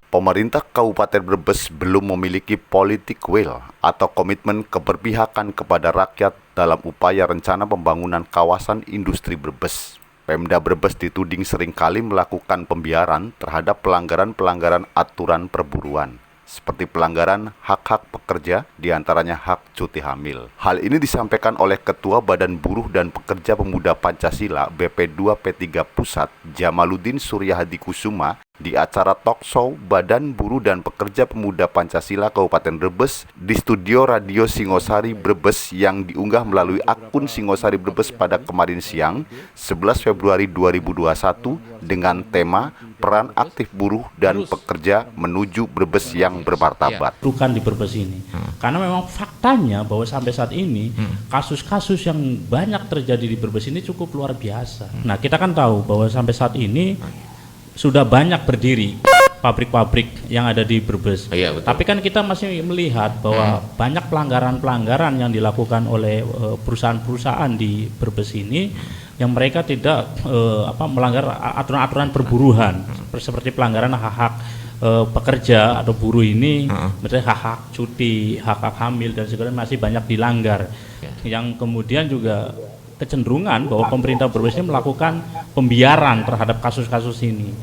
Pemerintah Kabupaten Brebes belum memiliki politik will atau komitmen keberpihakan kepada rakyat dalam upaya rencana pembangunan kawasan industri Brebes. Pemda Brebes dituding seringkali melakukan pembiaran terhadap pelanggaran-pelanggaran aturan perburuan, seperti pelanggaran hak-hak pekerja, diantaranya hak cuti hamil. Hal ini disampaikan oleh Ketua Badan Buruh dan Pekerja Pemuda Pancasila BP2 P3 Pusat, Jamaluddin Suryahadi Kusuma, di acara talkshow Badan Buruh dan Pekerja Pemuda Pancasila Kabupaten Brebes di studio Radio Singosari Brebes yang diunggah melalui akun Singosari Brebes pada kemarin siang 11 Februari 2021 dengan tema Peran Aktif Buruh dan Pekerja Menuju Brebes yang Bermartabat. Bukan di Brebes ini, karena memang faktanya bahwa sampai saat ini kasus-kasus yang banyak terjadi di Brebes ini cukup luar biasa. Nah, kita kan tahu bahwa sampai saat ini sudah banyak berdiri pabrik-pabrik yang ada di Brebes. Iya, betul. Tapi kan kita masih melihat bahwa banyak pelanggaran-pelanggaran yang dilakukan oleh perusahaan-perusahaan di Brebes ini yang mereka tidak melanggar aturan-aturan perburuhan seperti pelanggaran hak-hak pekerja atau buruh ini, misalnya hak-hak cuti, hak-hak hamil dan segala masih banyak dilanggar. Yang kemudian juga kecenderungan bahwa pemerintah Brebes ini melakukan pembiaran terhadap kasus-kasus ini.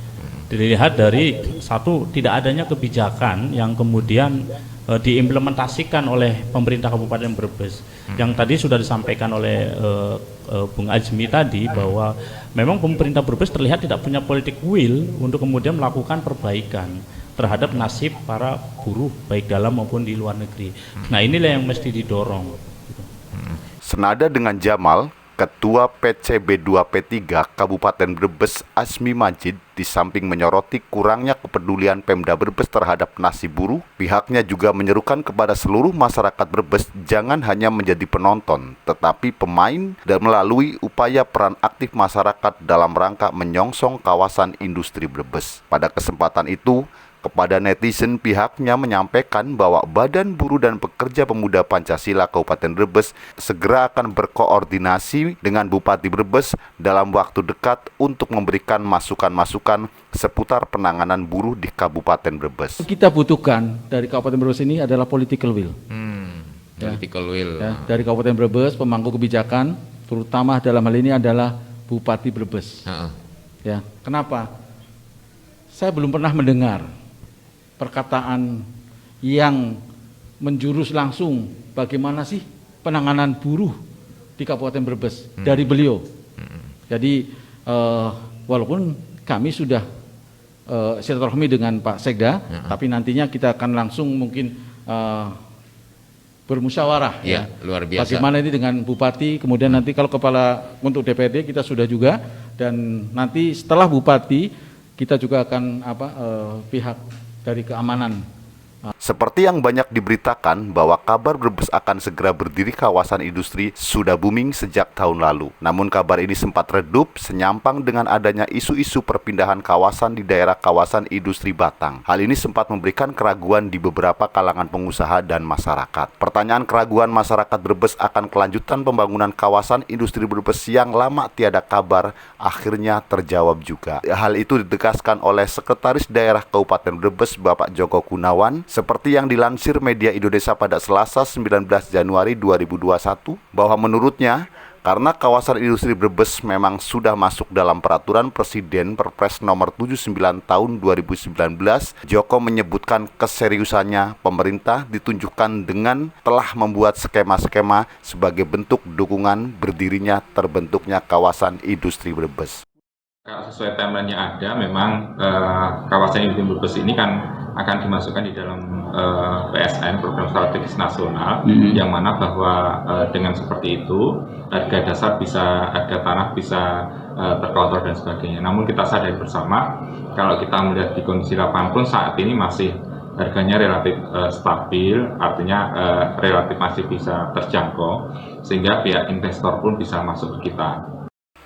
Dilihat dari satu, tidak adanya kebijakan yang kemudian diimplementasikan oleh pemerintah Kabupaten Brebes. Yang tadi sudah disampaikan oleh Bung Azmi tadi bahwa memang pemerintah Brebes terlihat tidak punya politik will untuk kemudian melakukan perbaikan terhadap nasib para buruh baik dalam maupun di luar negeri. Nah, inilah yang mesti didorong. Senada dengan Jamal, Ketua PCB2P3 Kabupaten Brebes Asmi Majid di samping menyoroti kurangnya kepedulian Pemda Brebes terhadap nasib buruh, pihaknya juga menyerukan kepada seluruh masyarakat Brebes jangan hanya menjadi penonton, tetapi pemain dan melalui upaya peran aktif masyarakat dalam rangka menyongsong kawasan industri Brebes. Pada kesempatan itu, kepada netizen pihaknya menyampaikan bahwa Badan Buruh dan Pekerja Pemuda Pancasila Kabupaten Brebes segera akan berkoordinasi dengan Bupati Brebes dalam waktu dekat untuk memberikan masukan-masukan seputar penanganan buruh di Kabupaten Brebes. Kita butuhkan dari Kabupaten Brebes ini adalah political will. Political will. Ya, dari Kabupaten Brebes, pemangku kebijakan, terutama dalam hal ini adalah Bupati Brebes. Ya, kenapa? Saya belum pernah mendengar perkataan yang menjurus langsung bagaimana sih penanganan buruh di Kabupaten Brebes dari beliau. Jadi walaupun kami sudah silaturahmi dengan Pak Sekda, tapi nantinya kita akan langsung mungkin bermusyawarah ya, luar biasa. Bagaimana ini dengan Bupati, kemudian nanti kalau kepala untuk DPRD kita sudah juga, dan nanti setelah Bupati kita juga akan pihak dari keamanan. Seperti yang banyak diberitakan bahwa kabar Brebes akan segera berdiri kawasan industri sudah booming sejak tahun lalu. Namun kabar ini sempat redup senyampang dengan adanya isu-isu perpindahan kawasan di daerah kawasan industri Batang. Hal ini sempat memberikan keraguan di beberapa kalangan pengusaha dan masyarakat. Pertanyaan keraguan masyarakat Brebes akan kelanjutan pembangunan kawasan industri Brebes yang lama tiada kabar akhirnya terjawab juga. Hal itu ditegaskan oleh Sekretaris Daerah Kabupaten Brebes Bapak Joko Gunawan seperti yang dilansir media Indonesia pada Selasa 19 Januari 2021 bahwa menurutnya karena kawasan industri Brebes memang sudah masuk dalam peraturan Presiden Perpres nomor 79 tahun 2019, Joko menyebutkan keseriusannya pemerintah ditunjukkan dengan telah membuat skema-skema sebagai bentuk dukungan berdirinya terbentuknya kawasan industri Brebes. Sesuai timeline yang ada, memang kawasan industri Brebes ini kan akan dimasukkan di dalam PSN, Program Strategis Nasional, yang mana bahwa dengan seperti itu harga dasar bisa, harga tanah bisa terkontrol dan sebagainya. Namun kita sadari bersama, kalau kita melihat di kondisi lapangan pun saat ini masih harganya relatif stabil, artinya relatif masih bisa terjangkau, sehingga pihak investor pun bisa masuk ke kita.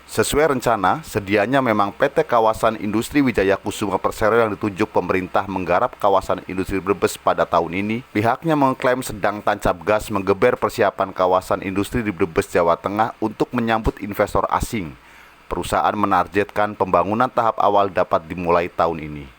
Sesuai rencana, sedianya memang PT Kawasan Industri Wijaya Kusuma Persero yang ditunjuk pemerintah menggarap kawasan industri Brebes pada tahun ini, pihaknya mengklaim sedang tancap gas menggeber persiapan kawasan industri di Brebes, Jawa Tengah untuk menyambut investor asing. Perusahaan menargetkan pembangunan tahap awal dapat dimulai tahun ini.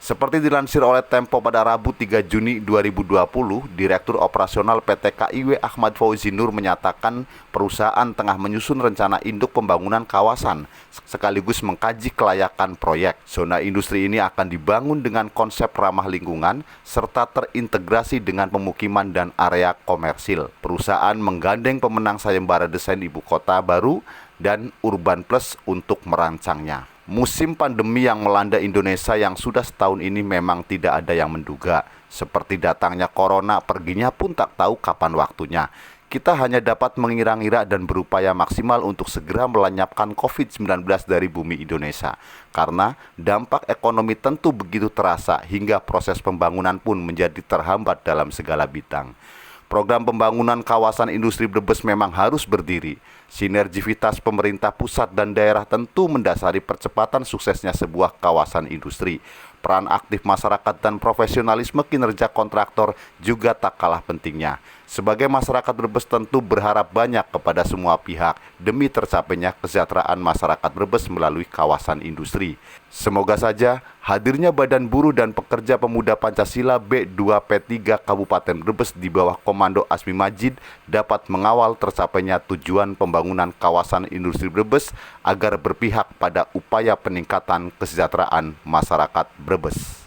Seperti dilansir oleh Tempo pada Rabu 3 Juni 2020, Direktur Operasional PT KIW Ahmad Fauzi Nur menyatakan perusahaan tengah menyusun rencana induk pembangunan kawasan sekaligus mengkaji kelayakan proyek. Zona industri ini akan dibangun dengan konsep ramah lingkungan serta terintegrasi dengan pemukiman dan area komersil. Perusahaan menggandeng pemenang sayembara desain ibu kota baru dan Urban Plus untuk merancangnya. Musim pandemi yang melanda Indonesia yang sudah setahun ini memang tidak ada yang menduga. Seperti datangnya corona, perginya pun tak tahu kapan waktunya. Kita hanya dapat mengira-ngira dan berupaya maksimal untuk segera melenyapkan COVID-19 dari bumi Indonesia. Karena dampak ekonomi tentu begitu terasa hingga proses pembangunan pun menjadi terhambat dalam segala bidang. Program pembangunan kawasan industri Brebes memang harus berdiri. Sinergivitas pemerintah pusat dan daerah tentu mendasari percepatan suksesnya sebuah kawasan industri. Peran aktif masyarakat dan profesionalisme kinerja kontraktor juga tak kalah pentingnya. Sebagai masyarakat Brebes tentu berharap banyak kepada semua pihak demi tercapainya kesejahteraan masyarakat Brebes melalui kawasan industri. Semoga saja hadirnya Badan Buruh dan Pekerja Pemuda Pancasila B2P3 Kabupaten Brebes di bawah Komando Asmi Majid dapat mengawal tercapainya tujuan pembangunan kawasan industri Brebes agar berpihak pada upaya peningkatan kesejahteraan masyarakat Brebes.